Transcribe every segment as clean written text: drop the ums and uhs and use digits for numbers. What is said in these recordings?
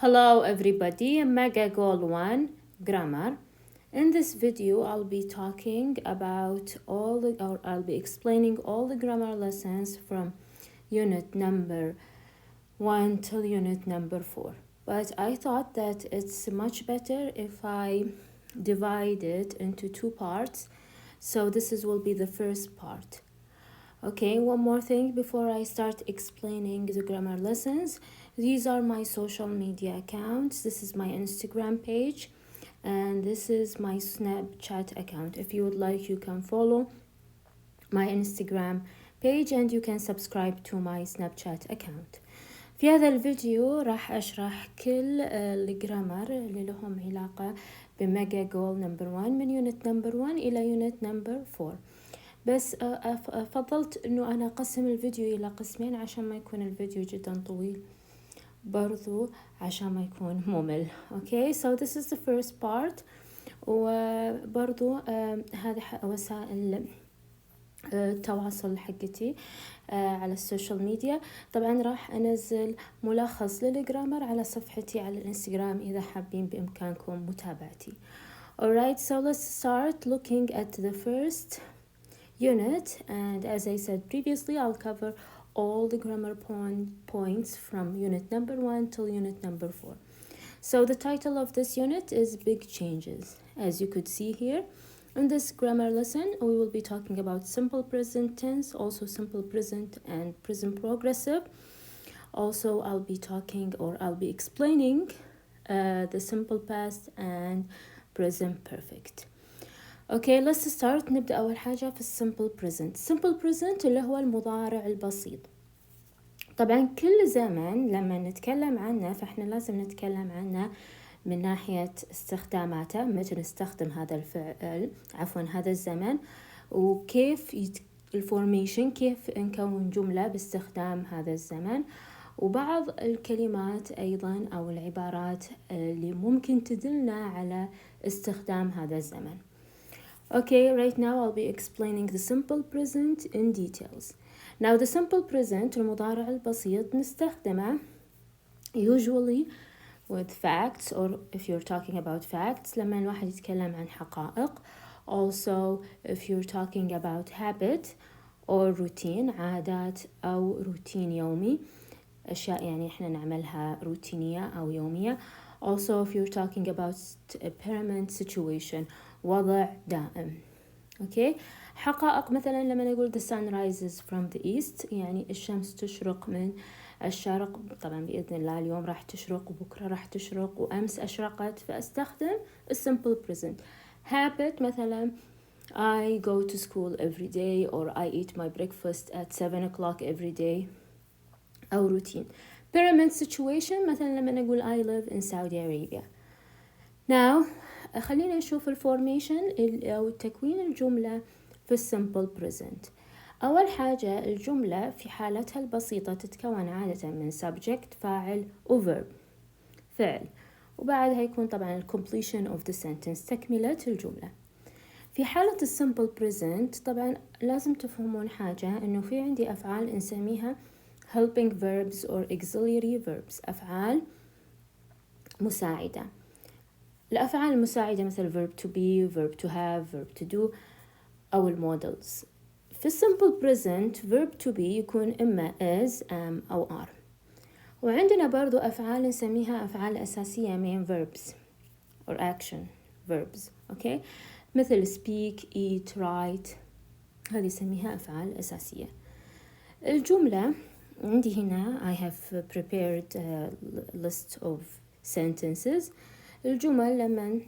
Hello everybody, Mega Goal 1 Grammar. In this video I'll be talking about I'll be explaining all the grammar lessons from unit number 1 till unit number 4. But I thought that it's much better if I divide it into two parts. So will be the first part. Okay, one more thing before I start explaining the grammar lessons. These are my social media accounts. This is my Instagram page and this is my Snapchat account. If you would like, you can follow my Instagram page and you can subscribe to my Snapchat account. في هذا الفيديو راح أشرح كل الجرامر اللي لهم علاقة بميجا جول نمبر 1 من يونت نمبر 1 إلى يونت نمبر 4. بس فضلت انه انا اقسم الفيديو الى قسمين عشان ما يكون الفيديو جدا طويل برضو عشان ما يكون ممل. Okay, so this is the first part. وبرضو هذه وسائل التواصل حقتي على السوشيال ميديا. طبعا راح انزل ملخص للجرامر على صفحتي على الانستغرام اذا حابين بامكانكم متابعتي. Alright, so let's start looking at the first unit, and as I said previously, I'll cover all the grammar points from unit number 1 till unit number 4. So the title of this unit is Big Changes. As you could see here, in this grammar lesson, we will be talking about simple present tense, also simple present and present progressive. Also, I'll be explaining the simple past and present perfect. Okay, let's start. نبدأ أول حاجة في simple present. Simple present اللي هو المضارع البسيط. طبعا كل زمن لما نتكلم عنه فإحنا لازم نتكلم عنه من ناحية استخداماته، متى نستخدم هذا الفعل هذا الزمن، وكيف الفورميشن، كيف نكون جملة باستخدام هذا الزمن، وبعض الكلمات أيضا أو العبارات اللي ممكن تدلنا على استخدام هذا الزمن. Okay, right now I'll be explaining the simple present in details. Now the simple present المضارع البسيط نستخدمه usually with facts, or if you're talking about facts لما الواحد يتكلم عن حقائق. Also if you're talking about habit or routine، عادات أو روتين يومي، أشياء يعني إحنا نعملها روتينية أو يومية. Also if you're talking about a permanent situation، وضع دائم. Okay. حقائق مثلا لما نقول the sun rises from the east، يعني الشمس تشرق من الشرق. طبعا بإذن الله اليوم راح تشرق وبكرة راح تشرق وأمس أشرقت، فأستخدم simple present. Habit مثلا I go to school every day, or I eat my breakfast at 7 o'clock every day، أو روتين. Permanent situation مثلا لما نقول I live in Saudi Arabia. Now خلينا نشوف الفورميشن أو تكوين الجملة في السمبل بريزنت. أول حاجة الجملة في حالتها البسيطة تتكون عادة من subject، فاعل، وverb، فعل، وبعدها يكون طبعا completion of the sentence، تكملة الجملة. في حالة السمبل بريزنت طبعا لازم تفهمون حاجة، إنه في عندي أفعال نسميها helping verbs or auxiliary verbs، أفعال مساعدة. الأفعال المساعدة مثل verb to be، verb to have، verb to do، أو المودلز. في simple present verb to be يكون إما is، am، أو are. وعندنا برضو أفعال نسميها أفعال أساسية main verbs or action verbs. okay. مثل speak، eat، write، هذه نسميها أفعال أساسية. الجملة عندي هنا I have prepared a list of sentences. الجمل لما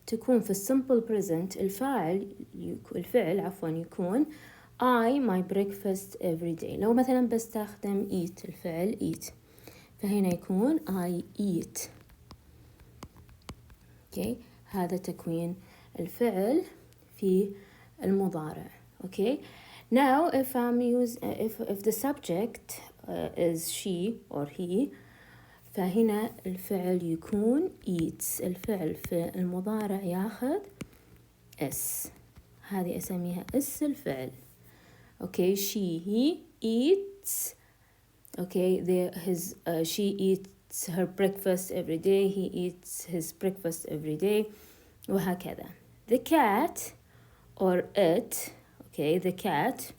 تكون في السمبل بريزنت الفعل يكون I my breakfast every day. لو مثلا بستخدم eat الفعل eat، فهنا يكون I eat. okay. هذا تكوين الفعل في المضارع. okay. Now if the subject is she or he، فهنا الفعل يكون eats. الفعل في المضارع ياخذ s، هذه أسميها s الفعل. okay. He eats. okay. She eats eats her breakfast every day, he eats his breakfast every day وهكذا. The cat or it, okay, the cat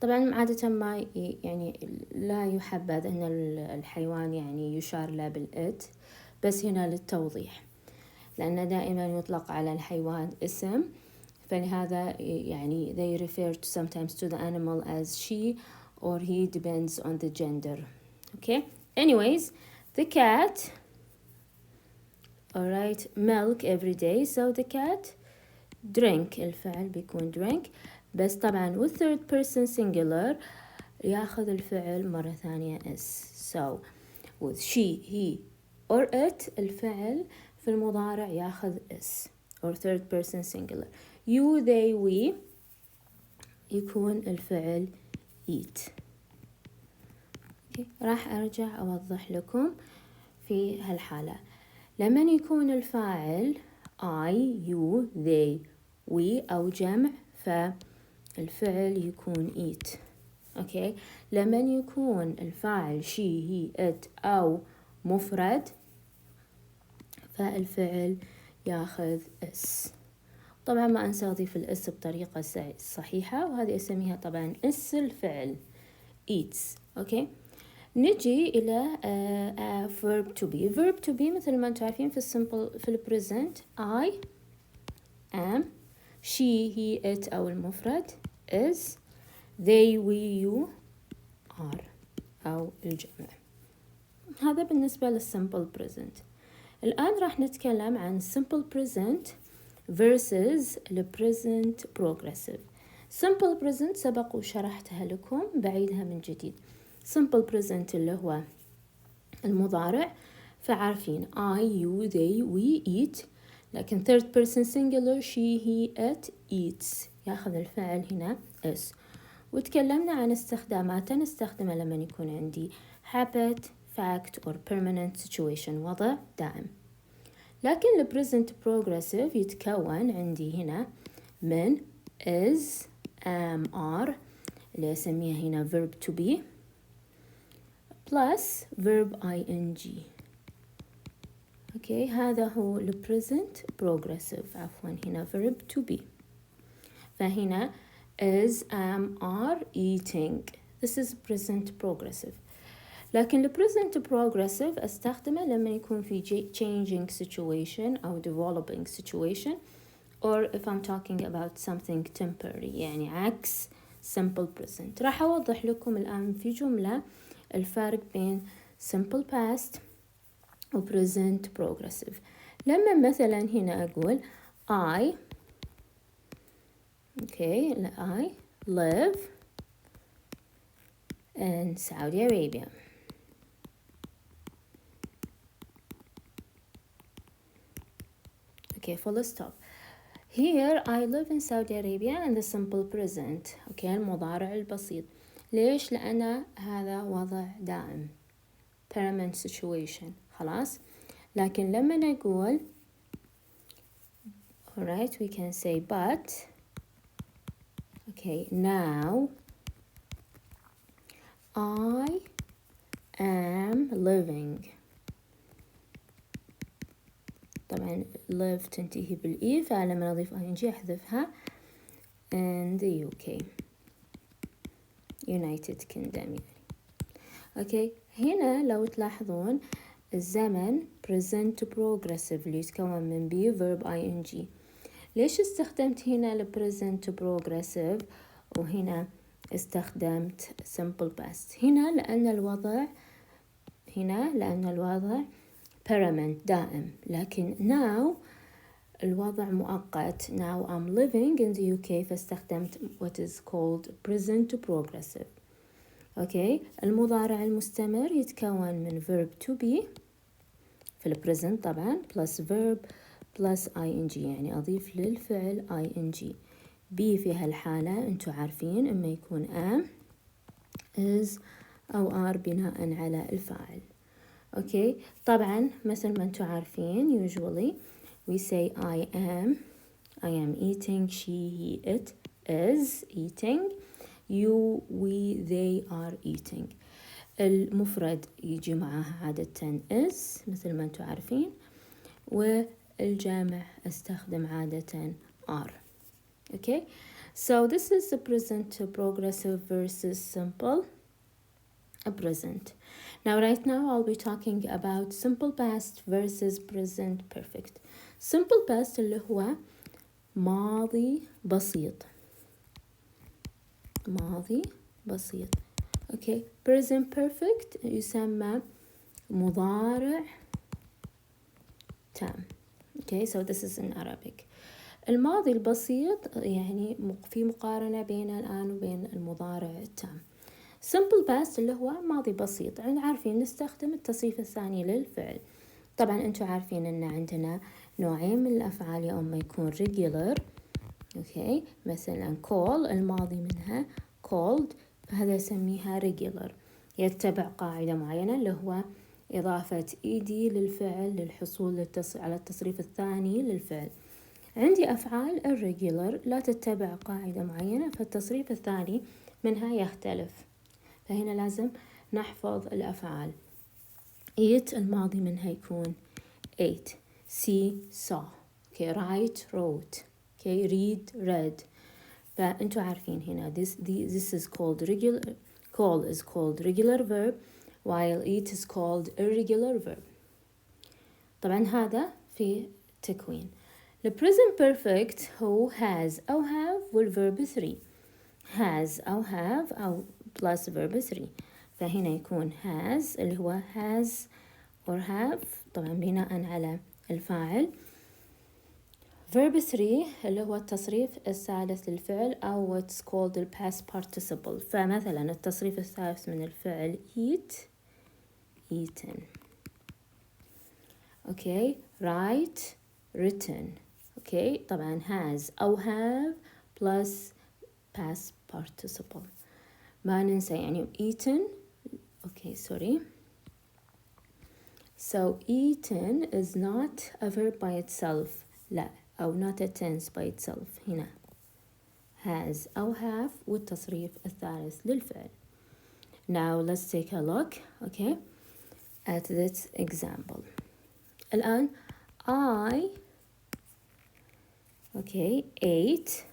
طبعا عادة ما يعني لا يحبذ أن الحيوان يعني يشار له بالإت، بس هنا للتوضيح، لأن دائما يطلق على الحيوان اسم، فلهذا يعني they refer to sometimes to the animal as she or he, depends on the gender. Okay, anyways, the cat, alright, milk every day, so the cat drink، الفعل بيكون drink، بس طبعا with third person singular ياخذ الفعل مرة ثانية s. So with she, he or it الفعل في المضارع ياخذ s or third person singular. You, they, we يكون الفعل eat. okay. راح أرجع أوضح لكم في هالحالة. لمن يكون الفاعل I, you, they, we أو جمع فالفعل يكون eat. okay. لمن يكون الفاعل she, he, it أو مفرد فالفعل ياخذ s. طبعا ما أنسى أضيف الإس بطريقة صحيحة، وهذه أسميها طبعا إس الفعل eats. أوكي، نجي إلى verb to be. verb to be مثل ما أنتم عارفين في الsimple في البريزنت I am، she, he, it أو المفرد is، they, we, you are أو الجمع. هذا بالنسبة للsimple present. الآن راح نتكلم عن simple present versus the present progressive. simple present سبق وشرحتها لكم، بعيدها من جديد. simple present اللي هو المضارع، فعارفين I, you, they, we eat، لكن third person singular she, he, it eats ياخذ الفعل هنا is. وتكلمنا عن استخداماته، نستخدمه لما يكون عندي habit, fact or permanent situation، وضع دائم. لكن ال present progressive يتكون عندي هنا من is, am, are اللي أسميها هنا verb to be plus verb ing. اوكي، هذا هو ال present progressive، عفوا هنا verb to be. فهنا is, am, are eating. This is present progressive. لكن ال present progressive أستخدمه لما يكون في changing situation أو developing situation or if I'm talking about something temporary، يعني عكس simple present. راح أوضح لكم الآن في جملة الفرق بين simple past و present progressive. لما مثلا هنا أقول I live in Saudi Arabia. Okay, full stop. Here I live in Saudi Arabia in the simple present. Okay, المضارع البسيط. ليش؟ لأن هذا وضع دائم permanent situation. خلاص. لكن لما نقول alright, we can say but okay, now I am living. طبعا live تنتهي بالإي، فلما نضيف ing أحذفها in the UK United Kingdom يعني. أوكي، هنا لو تلاحظون الزمن present progressive اللي يتكون من be verb ing. ليش استخدمت هنا ال present progressive وهنا استخدمت simple past؟ هنا لأن الوضع permanent دائم، لكن now الوضع مؤقت. now I'm living in the UK فاستخدمت what is called present progressive. اوكي، المضارع المستمر يتكون من verb to be في البريزنت طبعا plus verb plus ing، يعني أضيف للفعل ing. be في هالحالة انتو عارفين اما يكون am is أو are بناء على الفاعل. اوكي، طبعا مثل ما انتو عارفين usually we say I am eating، she, he, it is eating، you, we, they are eating. المفرد يجي معها عادة is مثل ما انتم عارفين، والجامع استخدم عادة are. Okay, so this is the present progressive versus simple present. Now right now I'll be talking about simple past versus present perfect. Simple past اللي هو ماضي بسيط، ماضي بسيط. Okay, present perfect يسمى مضارع تام. Okay, so this is in Arabic. الماضي البسيط يعني في مقارنة بين الآن وبين المضارع التام. simple past اللي هو ماضي بسيط، عارفين نستخدم التصريف الثاني للفعل. طبعا انتوا عارفين ان عندنا نوعين من الأفعال، يا اما يكون regular. اوكي، مثلا call الماضي منها called، هذا يسميها regular، يتبع قاعدة معينة اللي هو إضافة ed للفعل للحصول على التصريف الثاني للفعل. عندي أفعال irregular لا تتبع قاعدة معينة، فالتصريف الثاني منها يختلف، فهنا لازم نحفظ الأفعال. eat الماضي منها يكون ate، see saw، okay write wrote، okay read read. فأنتوا عارفين هنا this is called regular، call is called regular verb while eat is called irregular verb. طبعا هذا في تكوين. The present perfect هو has أو have والverb 3، has أو have أو plus verb 3، فهنا يكون has اللي هو has or have طبعا بناء على الفاعل، verb 3 اللي هو التصريف الثالث للفعل أو what's called the past participle. فمثلا التصريف الثالث من الفعل eat eaten، okay write written، okay طبعا has أو have plus past participle. ما ننسى يعني eaten، okay sorry. So eaten is not a verb by itself، لا، أو not a tense by itself، هنا has أو have والتصريف الثالث للفعل. Now let's take a look okay at this example. الآن I okay ate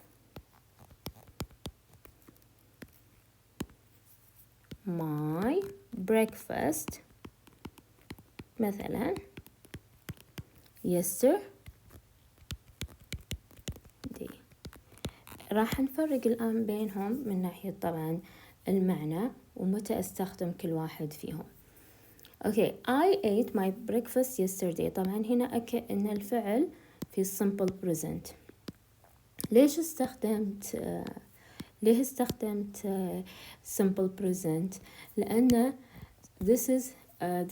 my breakfast مثلا yesterday. راح نفرق الآن بينهم من ناحية طبعا المعنى ومتى استخدم كل واحد فيهم. Okay, I ate my breakfast yesterday. طبعا هنا إن الفعل في simple present. ليش استخدمت simple present؟ لأن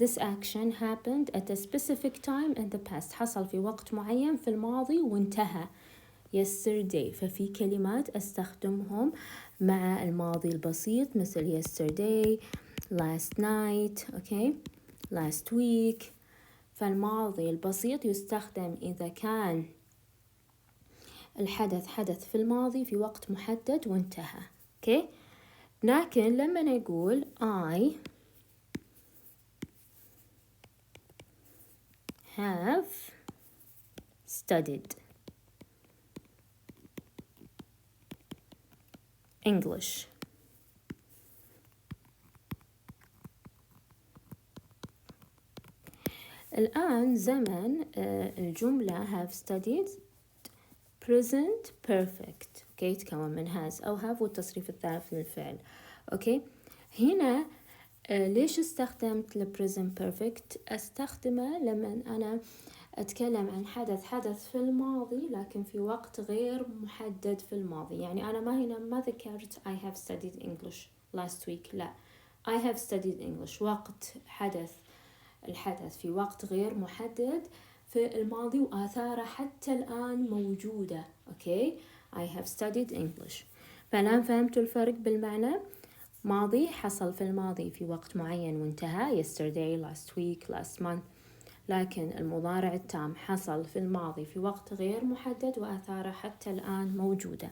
this action happened at a specific time in the past، حصل في وقت معين في الماضي وانتهى yesterday، ففي كلمات استخدمهم مع الماضي البسيط مثل yesterday، last night، okay last week. فالماضي البسيط يستخدم إذا كان الحدث حدث في الماضي في وقت محدد وانتهى. okay لكن لما نقول I have studied English، الآن زمن الجملة have studied present perfect، okay تكون من has أو have والتصريف الثالث للفعل. okay هنا ليش استخدمت ال present perfect؟ استخدمه لما أنا أتكلم عن حدث في الماضي لكن في وقت غير محدد في الماضي. يعني أنا ما ذكرت I have studied English last week، لا، I have studied English وقت الحدث في وقت غير محدد في الماضي وآثاره حتى الآن موجودة. okay I have studied English. فالآن فهمتوا الفرق بالمعنى؟ ماضي حصل في الماضي في وقت معين وانتهى yesterday last week last month، لكن المضارع التام حصل في الماضي في وقت غير محدد وآثاره حتى الآن موجودة.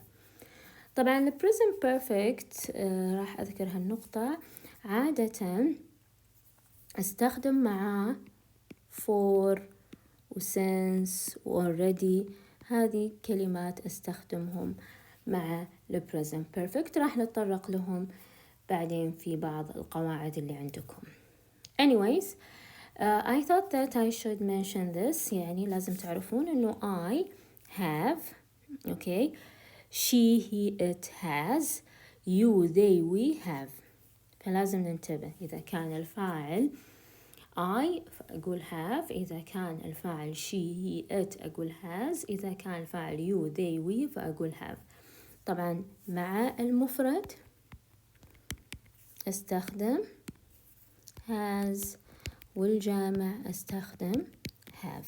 طبعا ال present perfect راح أذكر هالنقطة. عادة استخدم معاه for و since و already. هذه كلمات استخدمهم مع ال present perfect، راح نتطرق لهم بعدين في بعض القواعد اللي عندكم. anyways I thought that I should mention this، يعني لازم تعرفون انه I have okay she he it has you they we have. فلازم ننتبه، إذا كان الفاعل I أقول have، إذا كان الفاعل she he it أقول has، إذا كان الفاعل you they we فأقول have. طبعا مع المفرد استخدم has، والجامع استخدم have.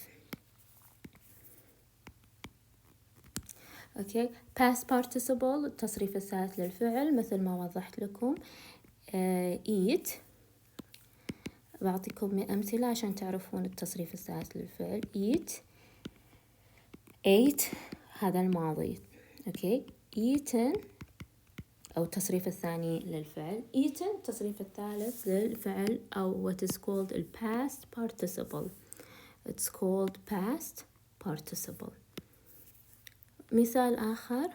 اوكي past participle التصريف الثالث للفعل مثل ما وضحت لكم. eat، بعطيكم أمثلة عشان تعرفون التصريف الثالث للفعل. eat ate هذا الماضي. اوكي eaten أو التصريف الثاني للفعل. eaten التصريف الثالث للفعل أو what is called the past participle. it's called past participle. مثال آخر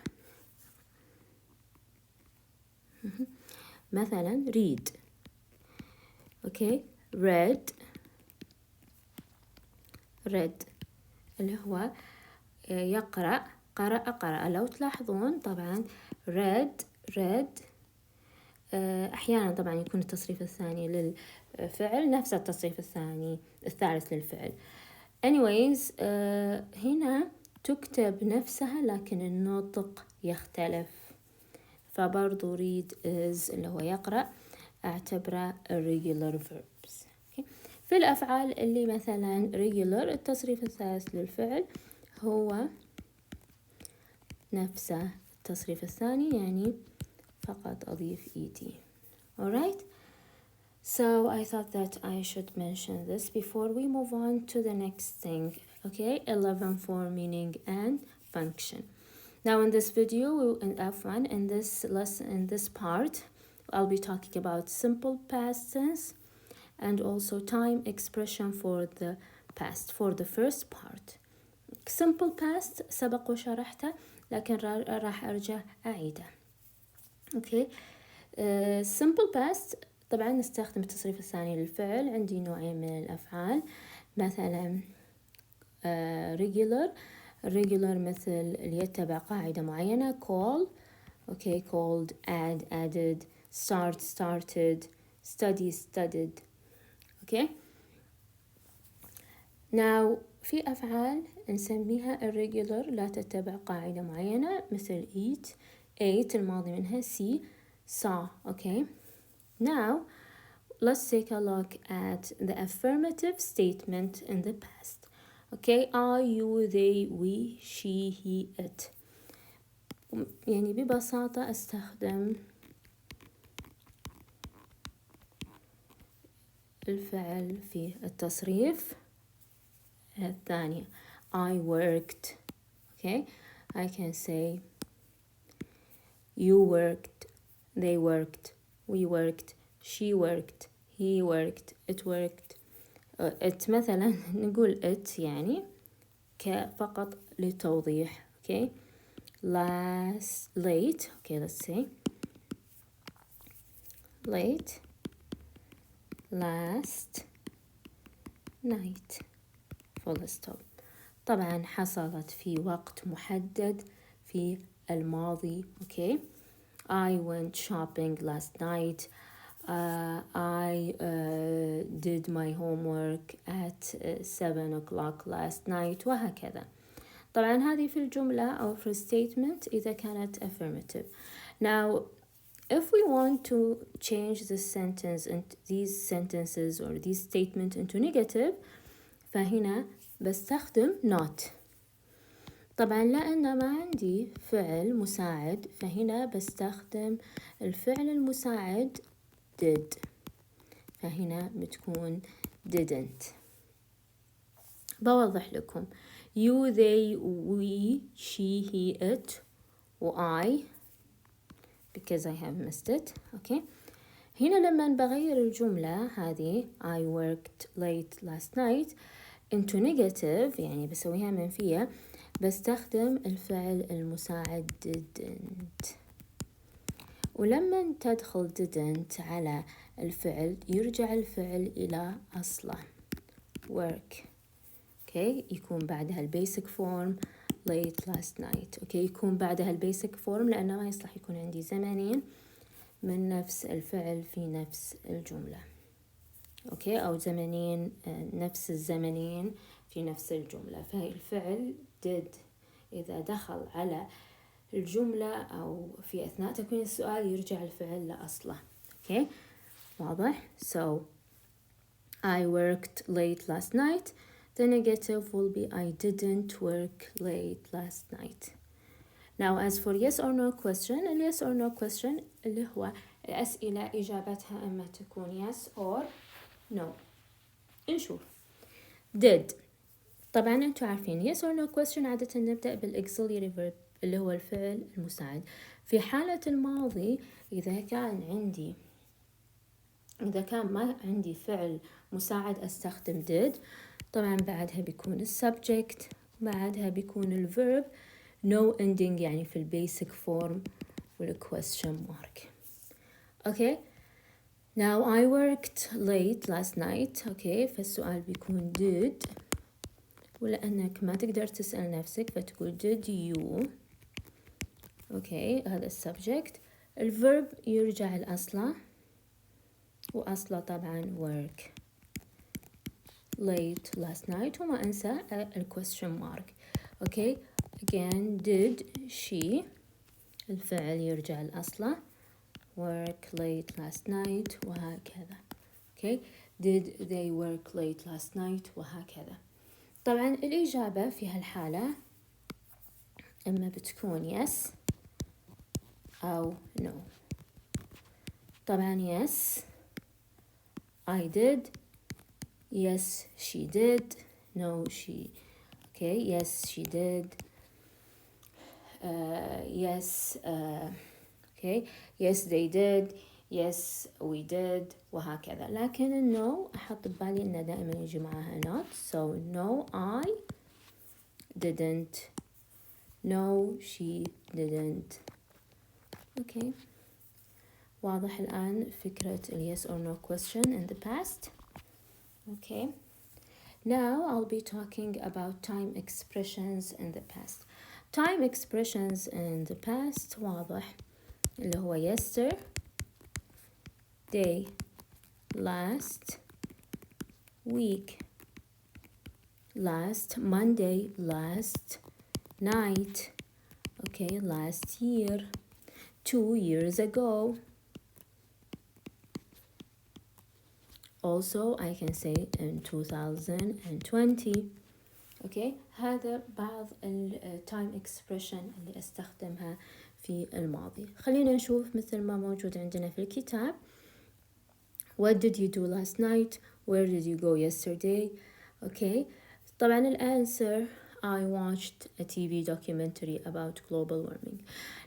مثلا read. اوكي read اللي هو يقرأ، قرأ. لو تلاحظون طبعا read أحيانا طبعا يكون التصريف الثاني للفعل نفس التصريف الثالث للفعل. anyways هنا تكتب نفسها لكن النطق يختلف، فبرضو read is اللي هو يقرأ أعتبره irregular verbs. okay. في الأفعال اللي مثلا regular التصريف الثالث للفعل هو نفسه التصريف الثاني، يعني فقط أضيف ed. alright, so I thought that I should mention this before we move on to the next thing. okay 11 form, meaning and function. Now in this video in F1 in this lesson, in this part I'll be talking about simple past tense and also time expression for the past for the first part. simple past سبق وشرحته لكن راح أرجع أعيده. okay simple past طبعا نستخدم التصريف الثاني للفعل. عندي نوعين من الأفعال، مثلا regular مثل اللي يتبع قاعدة معينة call. okay called, added, started, studied. okay now في أفعال نسميها irregular لا تتبع قاعدة معينة مثل eat ate الماضي منها see saw. okay now let's take a look at the affirmative statement in the past. okay I, you, they, we, she, he, it. يعني ببساطة استخدم الفعل في التصريف الثاني. I worked. okay I can say you worked, they worked, we worked, she worked, he worked, it worked. it مثلا نقول it يعني فقط للتوضيح. okay late. okay let's say late last night full stop. طبعا حصلت في وقت محدد في الماضي. okay I went shopping last night. I did my homework at 7 o'clock last night وهكذا. طبعا هذه في الجملة أو في statement إذا كانت affirmative. now if we want to change this sentence and these sentences or these statement into negative فهنا بستخدم not. طبعا لأن ما عندي فعل مساعد فهنا بستخدم الفعل المساعد did، فهنا بتكون didn't. بوضح لكم you, they, we, she, he, it و I because I have missed it. okay هنا لما بغير الجملة هذه I worked late last night into negative، يعني بسويها منفية، بستخدم الفعل المساعد didn't. ولما تدخل didn't على الفعل يرجع الفعل إلى أصله work. اوكي، يكون بعدها البيسك فورم late last night. اوكي، يكون بعدها البيسك فورم لأنه ما يصلح يكون عندي زمنين من نفس الفعل في نفس الجملة. اوكي، او زمنين نفس الزمنين في نفس الجملة. فهي الفعل did إذا دخل على الجملة أو في أثناء تكوين السؤال يرجع الفعل لأصله. اوكي، واضح؟ So I worked late last night. The negative will be I didn't work late last night. Now as for yes or no question, ال yes or no question اللي هو الأسئلة إجابتها إما تكون yes or no. نشوف did. طبعا أنتوا عارفين yes or no question عادة نبدأ بالauxiliary verb اللي هو الفعل المساعد. في حالة الماضي إذا كان ما عندي فعل مساعد أستخدم did. طبعا بعدها بيكون السبجكت، بعدها بيكون الverb no ending يعني في البيسك فورم والquestion mark. okay now I worked late last night. okay فالسؤال بيكون did، ولأنك ما تقدر تسأل نفسك فتقول did you. okay هذا السبجكت. الverb يرجع لأصله، وأصله طبعا work late last night، وما أنسى الquestion mark. okay again did she، الفعل يرجع لأصله work late last night وهكذا. okay did they work late last night وهكذا. طبعا الإجابة في هالحالة إما بتكون yes أو no. طبعا yes I did، yes she did، no she. okay yes she did، yes okay yes they did، yes we did وهكذا. لكن النو أحط ببالي إنه دائما يجي معها not. so no I didn't، no she didn't. okay واضح الآن فكرة ال yes or no question in the past. okay now I'll be talking about time expressions in the past. time expressions in the past واضح اللي هو yesterday، last week، last Monday، last night. okay last year، 2 years ago. also I can say in 2020. okay هذا بعض time expression اللي استخدمها في الماضي. خلينا نشوف مثل ما موجود عندنا في الكتاب. what did you do last night، where did you go yesterday. okay طبعا الانسر I watched a TV documentary about global warming.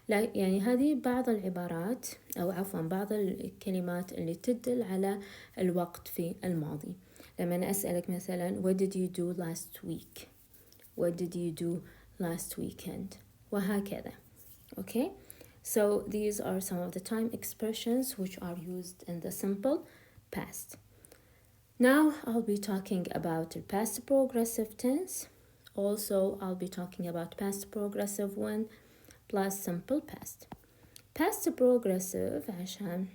لا يعني هذه بعض العبارات أو عفوا بعض الكلمات اللي تدل على الوقت في الماضي. لما أنا أسألك مثلا what did you do last week، what did you do last weekend وهكذا. okay so these are some of the time expressions which are used in the simple past. now I'll be talking about the past progressive tense. also I'll be talking about past progressive one plus simple past. past progressive عشان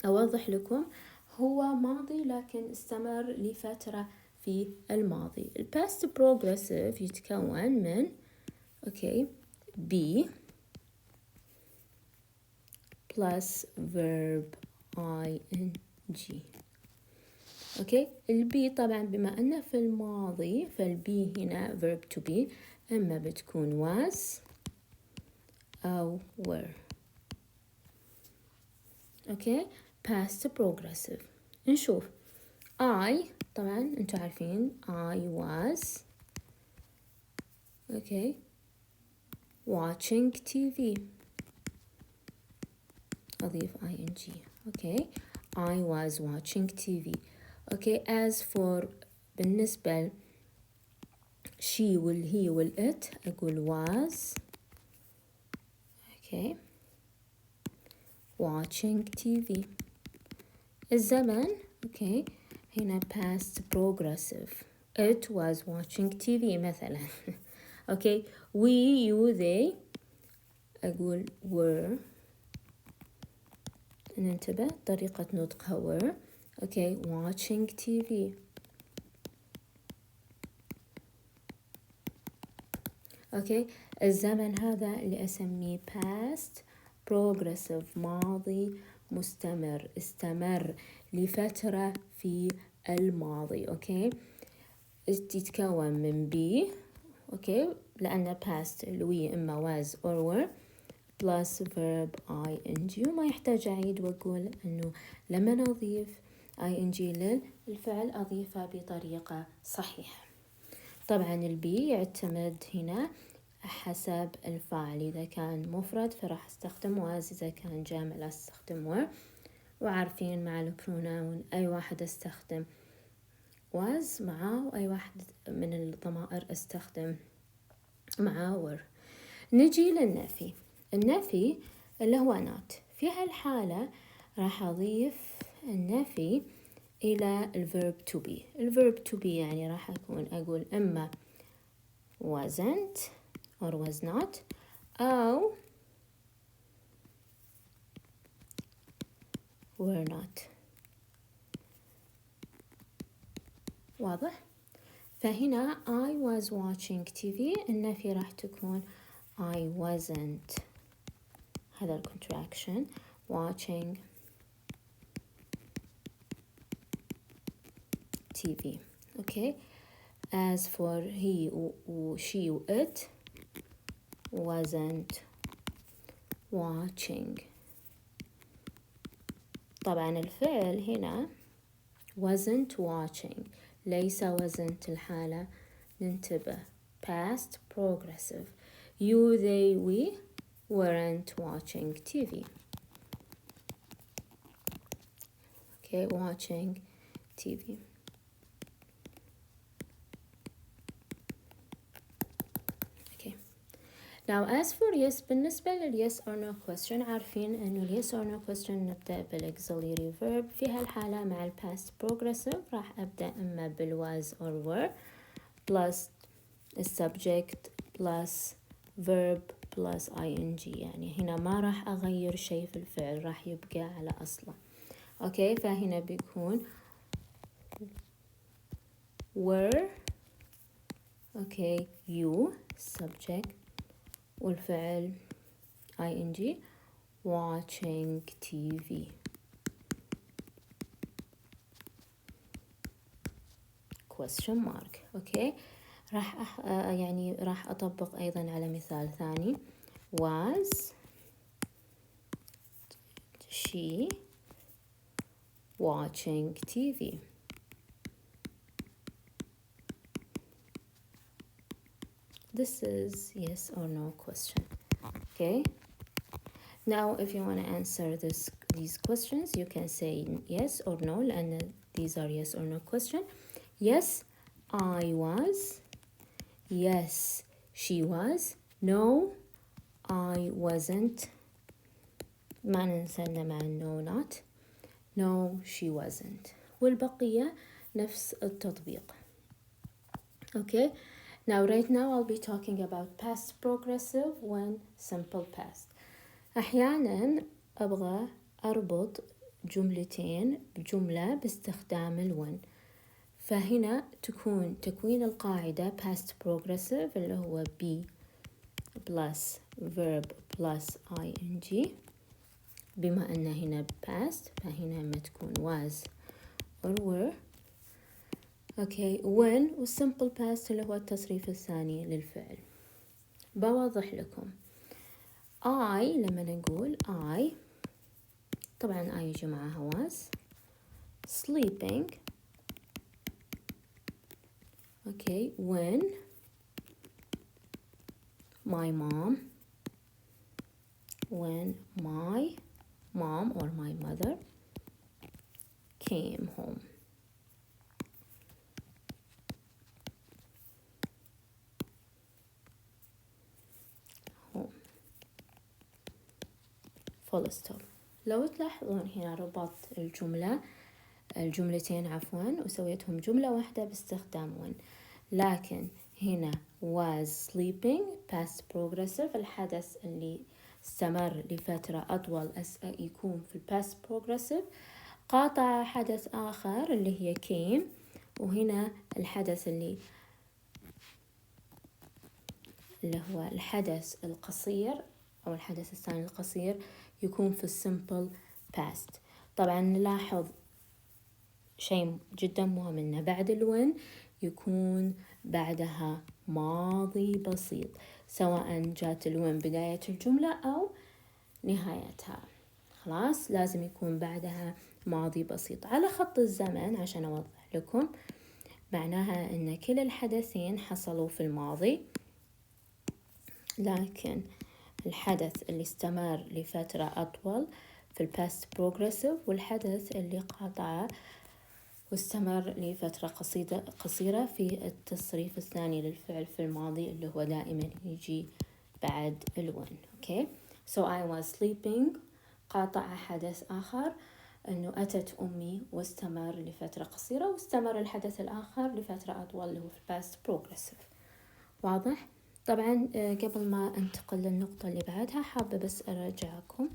أوضح لكم هو ماضي لكن استمر لفترة في الماضي. ال past progressive يتكون من be plus verb ing. البي طبعا بما أنه في الماضي فالبي هنا verb to be إما بتكون was أو were. past progressive. نشوف I طبعا انتوا عارفين I was watching TV، أضيف ing. okay. I was watching TV. okay. as for بالنسبة she والهي والit أقول was okay watching TV. الزمن okay هنا past progressive. it was watching TV مثلا okay. we you they أقول were. ننتبه طريقة نطقها were okay watching TV. okay. الزمن هذا اللي أسميه past progressive ماضي مستمر استمر لفترة في الماضي okay. تتكون من be okay لأن past اللي إما was or were plus verb ing وما يحتاج أعيد وأقول أنه لما نضيف ing للفعل أضيفه بطريقة صحيحة. طبعا البي يعتمد هنا حسب الفاعل، إذا كان مفرد فراح استخدم was، إذا كان جامع استخدم were. وعارفين مع البروناون أي واحد استخدم was معاه وأي واحد من الضمائر استخدم معاه were. نجي للنفي. النفي اللي هو not. في هالحالة راح أضيف النفي إلى الverb to be. الverb to be يعني راح أقول إما wasn't or was not أو were not. واضح؟ فهنا I was watching TV النفي راح تكون I wasn't، هذا الكونتراكشن watching TV. okay. as for he she it wasn't watching. طبعا الفعل هنا wasn't watching ليس wasn't الحالة، ننتبه past progressive. you they we weren't watching TV. okay watching TV. Now as for yes بالنسبة لل yes or no question عارفين إنه ال yes or no question نبدأ بالauxiliary verb. في هالحالة مع ال past progressive راح أبدأ إما بال was or were plus subject plus verb plus ing، يعني هنا ما راح أغير شيء في الفعل، راح يبقى على أصله. أوكي فهنا بيكون were أوكي you subject والفعل ing watching TV. question mark. اوكي راح يعني راح اطبق ايضا على مثال ثاني. was she watching TV. This is yes or no question. Okay. Now, if you want to answer these questions, you can say yes or no, and these are yes or no question. Yes, I was. Yes, she was. No, I wasn't. ما ننسى مع no not. No, she wasn't. والبقية نفس التطبيق. Okay. Now, right now, I'll be talking about past progressive when simple past. أحيانا أبغى أربط جملتين بجملة باستخدام الون، فهنا تكون تكوين القاعدة past progressive اللي هو be plus verb plus ing، بما أن هنا past فهنا ما تكون was or were. اوكي when والsimple past اللي هو التصريف الثاني للفعل. بوضح لكم I لما نقول I طبعا I يجي معها was sleeping. okay when my mom when my mom or my mother came home. home full stop. لو تلاحظون هنا ربطت الجملتين وسويتهم جملة واحدة باستخدام when. لكن هنا was sleeping past progressive، الحدث اللي استمر لفترة أطول يكون في past progressive، قاطع حدث آخر اللي هي came، وهنا الحدث اللي هو الحدث القصير أو الحدث الثاني القصير يكون في simple past. طبعا نلاحظ شيء جدا مهم إنه بعد الوين يكون بعدها ماضي بسيط، سواء جات الوين بداية الجملة أو نهايتها. خلاص لازم يكون بعدها ماضي بسيط على خط الزمن. عشان أوضح لكم، معناها إن كل الحدثين حصلوا في الماضي، لكن الحدث اللي استمر لفترة أطول في الباست بروجريسيف، والحدث اللي قاطعه واستمر لفترة قصيرة في التصريف الثاني للفعل في الماضي اللي هو دائما يجي بعد الوين. Okay, so I was sleeping قاطع حدث آخر أنه أتت أمي واستمر لفترة قصيرة، واستمر الحدث الآخر لفترة أطول اللي هو في الباست بروجريسيف. واضح؟ طبعا قبل ما أنتقل للنقطة اللي بعدها حابة بس أرجعكم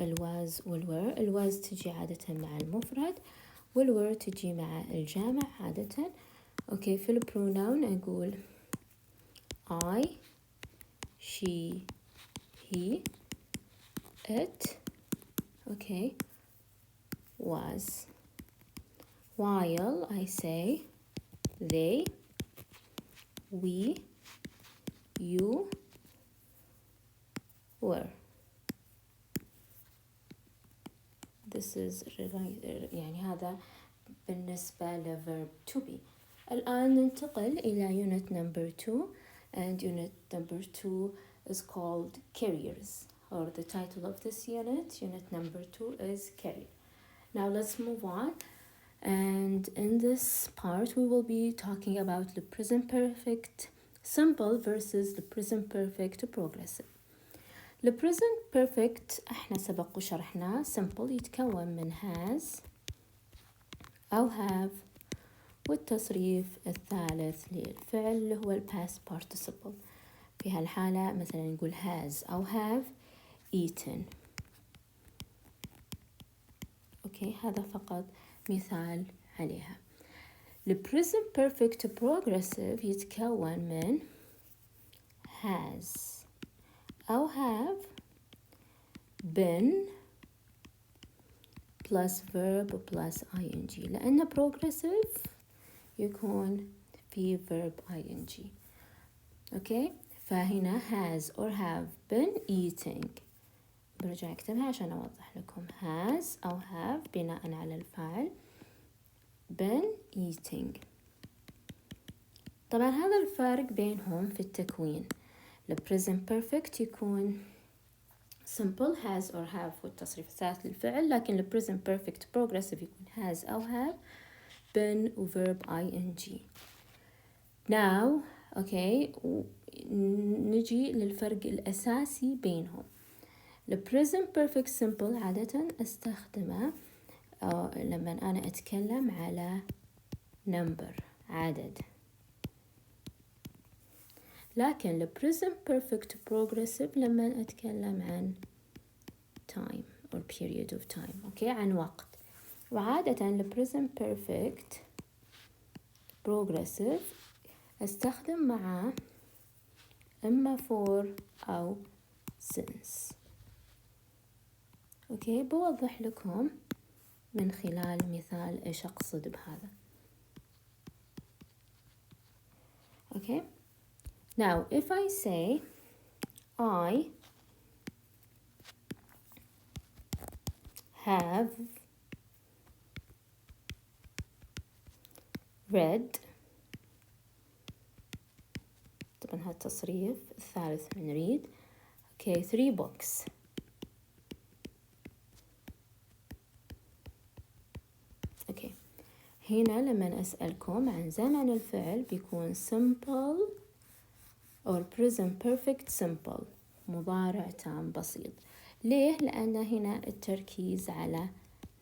الواز والوير. الواز تجي عادة مع المفرد، والوير تجي مع الجامع عادة. أوكي، في البروناون أقول I, she, he, it, okay, was. While I say they, we, you, were. This is يعني هذا بالنسبة ل verb to be. الآن ننتقل إلى unit number 2, and unit number 2 is called careers, or the title of this unit number 2 is career. Now let's move on, and in this part we will be talking about the present perfect simple versus the present perfect progressive. The present perfect احنا سبق وشرحناه simple يتكون من has أو have، والتصريف الثالث للفعل اللي هو past participle. في هالحالة مثلا نقول has أو have eaten. أوكي، هذا فقط مثال عليها. The present perfect progressive يتكون من has أو have been plus verb plus ing، لأن progressive يكون في verb ing. أوكي، فهنا has or have been eating. برجع أكتبها عشان أوضح لكم. has أو have بناء على الفعل، been eating. طبعا هذا الفرق بينهم في التكوين. ال present perfect يكون simple has or have والتصريف الثالث للفعل، لكن ال present perfect progressive يكون has أو have been و verb ing. now okay، نجي للفرق الأساسي بينهم. ال present perfect simple عادة استخدمه لما أنا أتكلم على number عدد، لكن ال present perfect progressive لما أتكلم عن time or period of time. أوكي، عن وقت. وعادة ال present perfect progressive أستخدم معاه إما for أو since. أوكي، بوضح لكم من خلال مثال إيش أقصد بهذا. أوكي. Now, if I say I have read، طبعا هذا التصريف الثالث من read. Okay, 3 books. هنا لما أسألكم عن زمن الفعل بيكون simple or present perfect simple، مضارع تام بسيط. ليه؟ لأن هنا التركيز على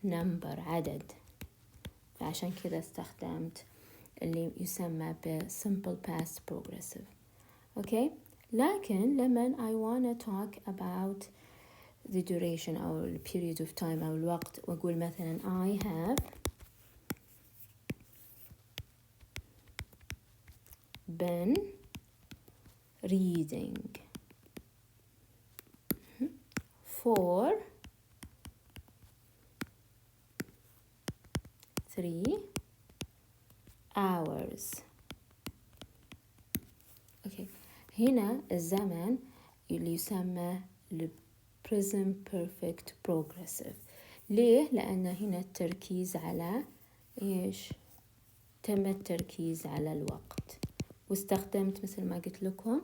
number عدد، فعشان كذا استخدمت اللي يسمى ب simple past progressive. okay. لكن لما I wanna talk about the duration أو the period of time أو الوقت، وأقول مثلا I have been reading for 3 hours. okay. هنا الزمن اللي يسمى present perfect progressive. ليه؟ لأن هنا التركيز على إيش؟ تم التركيز على الوقت، واستخدمت مثل ما قلت لكم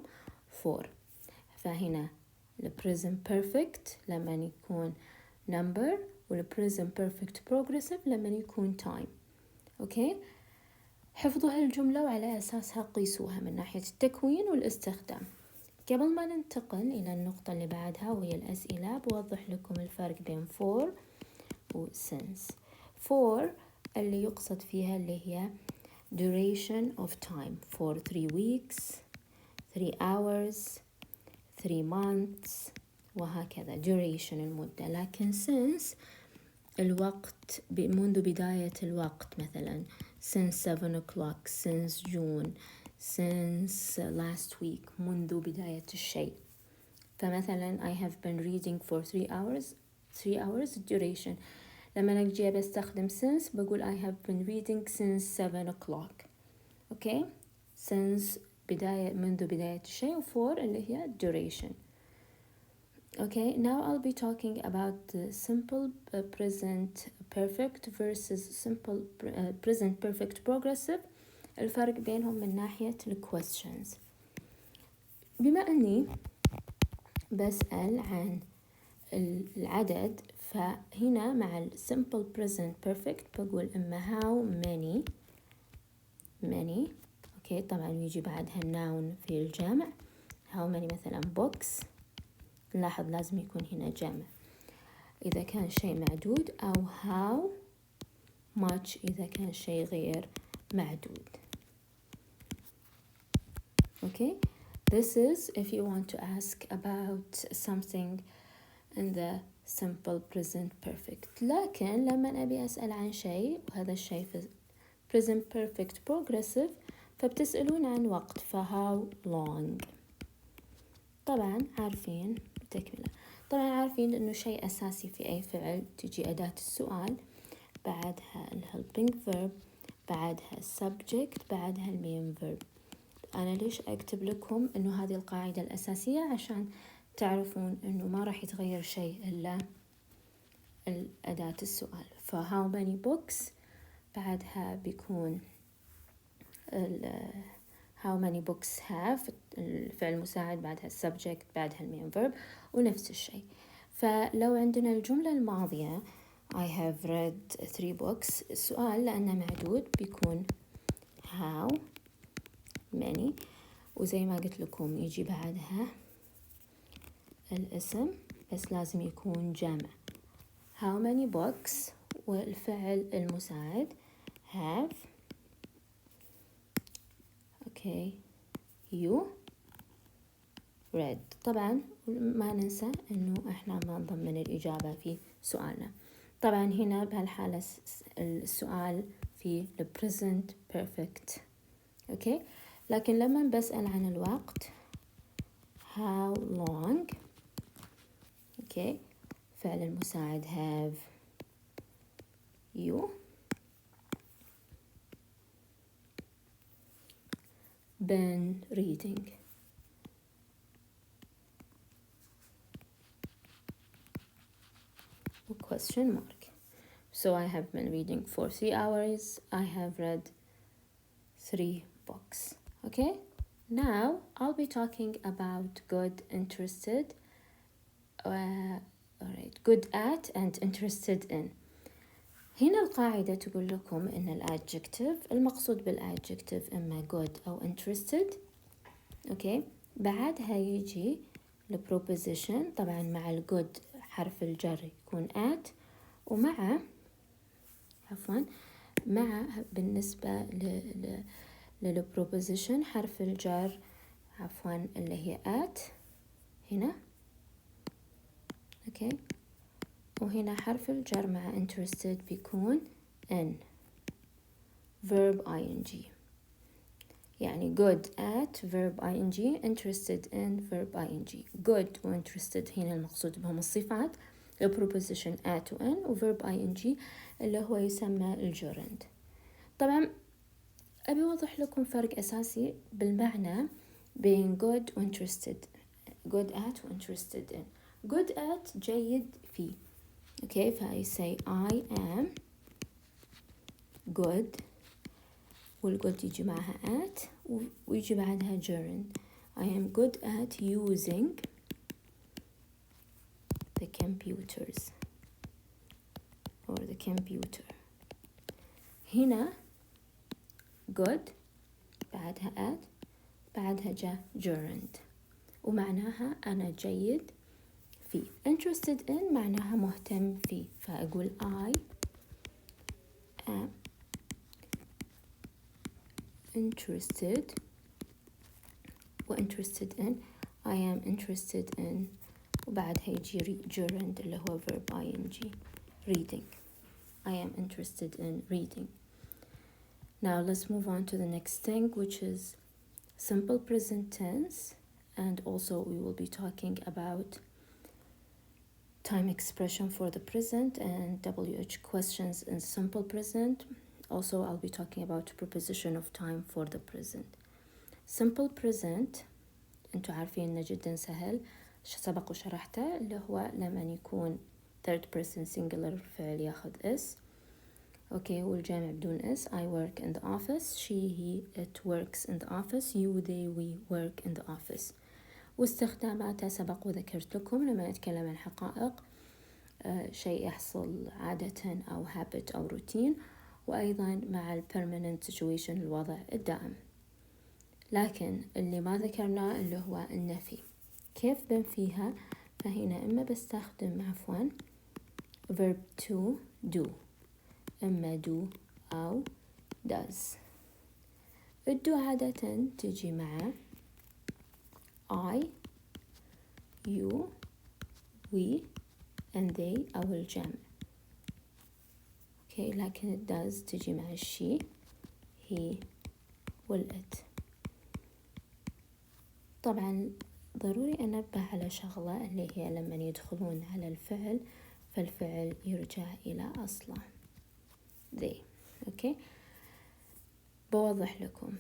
for. فهنا present perfect لما يكون number، present perfect progressive لما يكون time. أوكي؟ حفظوا هالجملة وعلى أساسها قيسوها من ناحية التكوين والاستخدام. قبل ما ننتقل إلى النقطة اللي بعدها وهي الأسئلة، بوضح لكم الفرق بين for و since. for اللي يقصد فيها اللي هي duration of time for 3 weeks 3 hours 3 months وهكذا duration المدة. لكن since الوقت منذ بداية الوقت، مثلا since 7 o'clock since June since last week، منذ بداية الشيء. فمثلا I have been reading for 3 hours duration. لما أجي بستخدم since بقول I have been reading since 7 o'clock. okay. since منذ بداية الشيء، و for اللي هي duration. okay. now I'll be talking about the simple present perfect versus simple present perfect progressive. الفرق بينهم من ناحية questions. بما أني بسأل عن العدد، فهنا مع simple present perfect بقول إما how many. okay. طبعا يجي بعدها noun في الجمع. how many مثلا books، نلاحظ لازم يكون هنا جمع إذا كان شيء معدود، أو how much إذا كان شيء غير معدود. okay. this is if you want to ask about something in the simple present perfect. لكن لما أبي أسأل عن شيء، وهذا الشيء في present perfect progressive، فبتسألون عن وقت، how long. طبعا عارفين تكملة، طبعا عارفين إنه شيء أساسي في أي فعل تجي أداة السؤال، بعدها helping verb، بعدها subject، بعدها main verb. أنا ليش أكتب لكم إنه هذه القاعدة الأساسية؟ عشان تعرفون إنه ما راح يتغير شيء إلا أداة السؤال. how many books بعدها بيكون how many books have الفعل المساعد، بعدها subject، بعدها main verb، ونفس الشيء. فلو عندنا الجملة الماضية I have read 3 books، السؤال لأنه معدود بيكون how many، وزي ما قلت لكم يجي بعدها الاسم بس لازم يكون جمع. how many books، والفعل المساعد have okay you read. طبعا ما ننسى انه احنا ما نضمن الاجابة في سؤالنا. طبعا هنا بهالحالة السؤال في the present perfect. okay. لكن لما بسأل عن الوقت how long okay فعل المساعد have you been reading. question mark. So I have been reading for 3 hours. I have read 3 books. Okay. Now I'll be talking about good, interested, alright, good at and interested in. هنا القاعدة تقول لكم إن الادجكتيف المقصود بالادجكتيف إما good أو interested. أوكي، بعدها يجي البروبوزيشن، طبعا مع الجود حرف الجر يكون at، ومع مع بالنسبة للبروبوزيشن حرف الجر اللي هي at هنا. أوكي، وهنا حرف الجر مع interested بيكون in verb ing، يعني good at verb ing interested in verb ing. good و interested هنا المقصود بهم الصفات، preposition at و in، و verb ing اللي هو يسمى الجرند. طبعا أبي أوضح لكم فرق أساسي بالمعنى بين good و interested. good at و interested in. good at جيد فيه. okay فأي say I am good، والgood يجي معها at ويجي بعدها gerund. I am good at using the computers or the computer. هنا good بعدها at بعدها جاء gerund ومعناها أنا جيد فيه. interested in معناها مهتم فيه، فأقول I am interested و interested in. I am interested in وبعدها يجي gerund اللي هو verb ing reading. I am interested in reading. Now let's move on to the next thing, which is simple present tense, and also we will be talking about time expression for the present and WH questions in simple present. Also I'll be talking about preposition of time for the present. simple present انتوا عارفين انه جدا سهل، سبق وشرحته، اللي هو لما يكون third person singular فعل ياخذ اس. اوكي، والجمع بدون اس. I work in the office. she he it works in the office. you they we work in the office. واستخداماتها سبق وذكرت لكم لما نتكلم عن حقائق، شيء يحصل عادة أو habit أو روتين، وأيضا مع ال permanent situation الوضع الدائم. لكن اللي ما ذكرناه اللي هو النفي. كيف بنفيها؟ فهنا إما بستخدم verb to do، إما do أو does. الدو عادة تجي مع I you we and they أو الجمع. okay لكن it does تجي مع she he والit. طبعا ضروري أنبه على شغلة، اللي هي لما يدخلون على الفعل فالفعل يرجع إلى أصله they. okay بوضح لكم.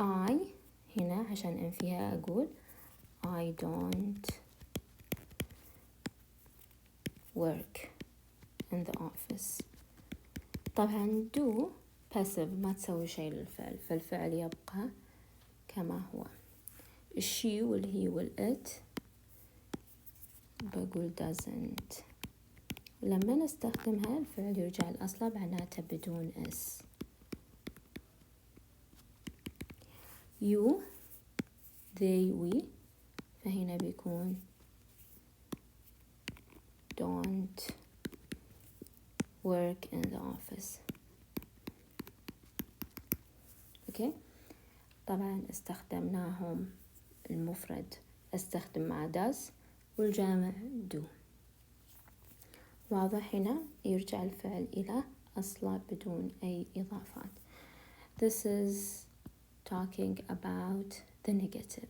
I هنا عشان أنفيها أقول I don't work in the office. طبعا do passive ما تسوي شيء للفعل، فالفعل يبقى كما هو. الشي والهي والإت بقول doesn't، ولما نستخدمها الفعل يرجع لأصله معناته بدون اس. you they we فهنا بيكون don't work in the office. okay طبعا استخدمناهم المفرد استخدم مع does والجامع do. واضح؟ هنا يرجع الفعل إلى أصله بدون أي إضافات. This is talking about the negative.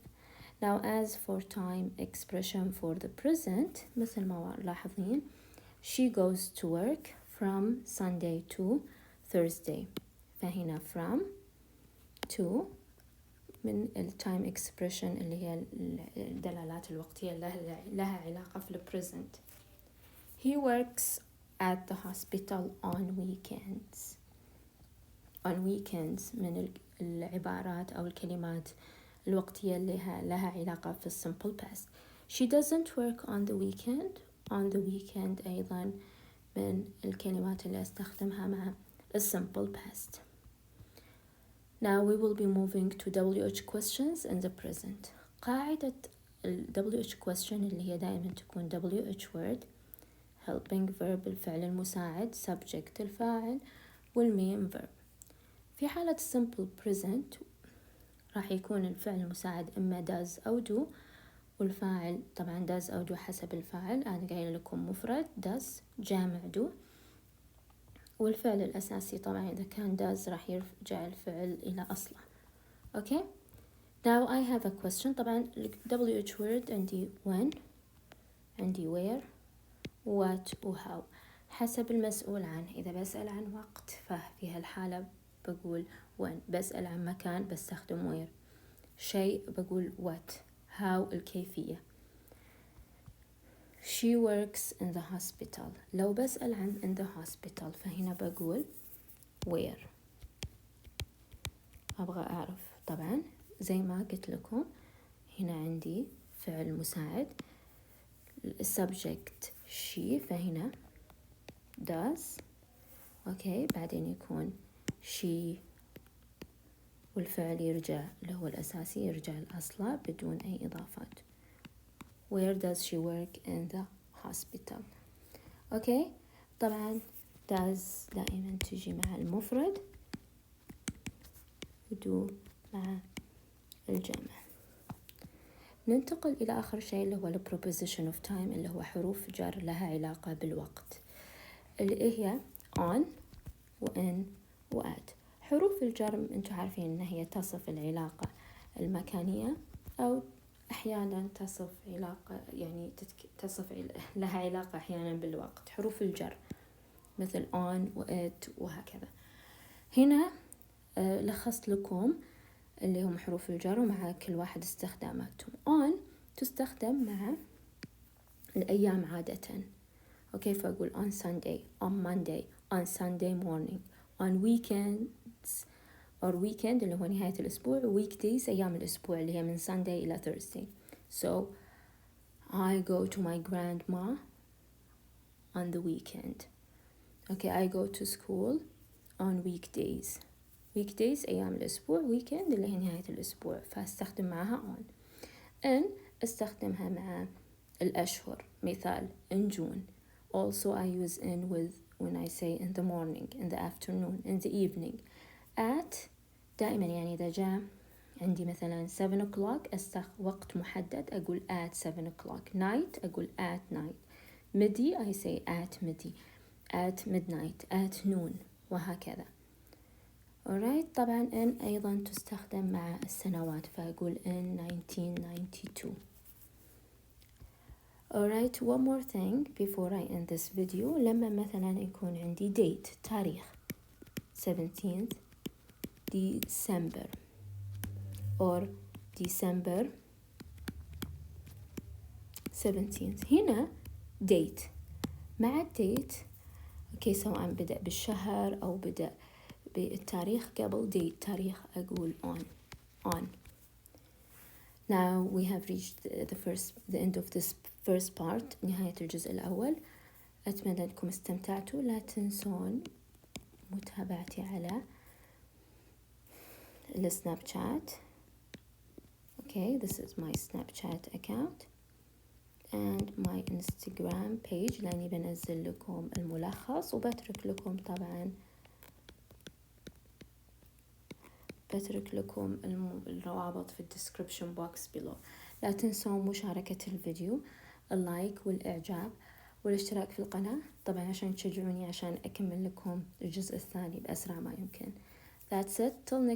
Now as for time expression for the present، مثل ما لاحظين she goes to work from Sunday to Thursday. فهنا from to من التايم اكسبريشن اللي هي الدلالات الوقتية لها علاقة في present. He works at the hospital on weekends. on weekends من العبارات أو الكلمات الوقتية اللي لها علاقة في simple past. She doesn't work on the weekend. on the weekend أيضا من الكلمات اللي استخدمها مع simple past. Now we will be moving to WH questions in the present. قاعدة WH question اللي هي دائما تكون WH word helping verb الفعل المساعد subject الفاعل والمين verb. في حالة simple present راح يكون الفعل المساعد إما does أو do، والفاعل طبعا does أو do حسب الفاعل. أنا قايل لكم مفرد does جامع do، والفعل الأساسي طبعا إذا كان does راح يرجع الفعل إلى أصله. Okay. Now I have a question. طبعا WH word عندي when، عندي where، what و how حسب المسؤول عنه. إذا بسأل عن وقت ففي هالحالة بقول when، بسأل عن مكان بستخدم where، شيء بقول what، how الكيفية. She works in the hospital. لو بسأل عن in the hospital فهنا بقول where. أبغى أعرف طبعا زي ما قلت لكم هنا عندي فعل مساعد subject she فهنا does. أوكي، بعدين يكون she والفعل يرجع اللي هو الأساسي يرجع الأصله بدون أي إضافات. Where does she work in the hospital. أوكي، طبعا does دائما تجي مع المفرد ودو مع الجمع. ننتقل إلى آخر شيء اللي هو ال preposition of time اللي هو حروف جر لها علاقة بالوقت اللي هي on و in و at. حروف الجر أنتم عارفين إن هي تصف العلاقة المكانية أو أحيانا تصف علاقة يعني تصف لها علاقة أحيانا بالوقت. حروف الجر مثل on و at وهكذا. هنا لخصت لكم اللي هم حروف الجر ومع كل واحد استخداماتهم. on تستخدم مع الأيام عادة. أوكي، فأقول on Sunday, on Monday, on Sunday morning, on weekends or weekend اللي هو نهاية الأسبوع، weekdays أيام الأسبوع اللي هي من Sunday إلى Thursday. So I go to my grandma on the weekend. Okay, I go to school on weekdays. weekdays أيام الأسبوع، weekend اللي هي نهاية الأسبوع، فاستخدم معها on. in استخدمها مع الأشهر، مثال in June. Also I use in with when I say in the morning, in the afternoon, in the evening. at دائما يعني إذا جاء عندي مثلا 7 o'clock وقت محدد أقول at 7 o'clock. night أقول at night. midi I say at midi. at midnight, at noon وهكذا. alright. طبعا in أيضا تستخدم مع السنوات فأقول in 1992. alright, one more thing before I end this video. لما مثلا يكون عندي date تاريخ 17th December or December 17th، هنا date مع الديت اوكي سواء بدأ بالشهر أو بدأ بالتاريخ قبل date تاريخ أقول on. Now we have reached the end of this first part، نهاية الجزء الأول. أتمنى أنكم استمتعتوا. لا تنسون متابعتي على السناب شات. Okay, this is my Snapchat account and my Instagram page لأني بنزل لكم الملخص، وبترك لكم طبعا الروابط في الديسكريبشن بوكس below. لا تنسون مشاركة الفيديو، اللايك والإعجاب والاشتراك في القناة طبعا عشان تشجعوني عشان أكمل لكم الجزء الثاني بأسرع ما يمكن. That's it. Till next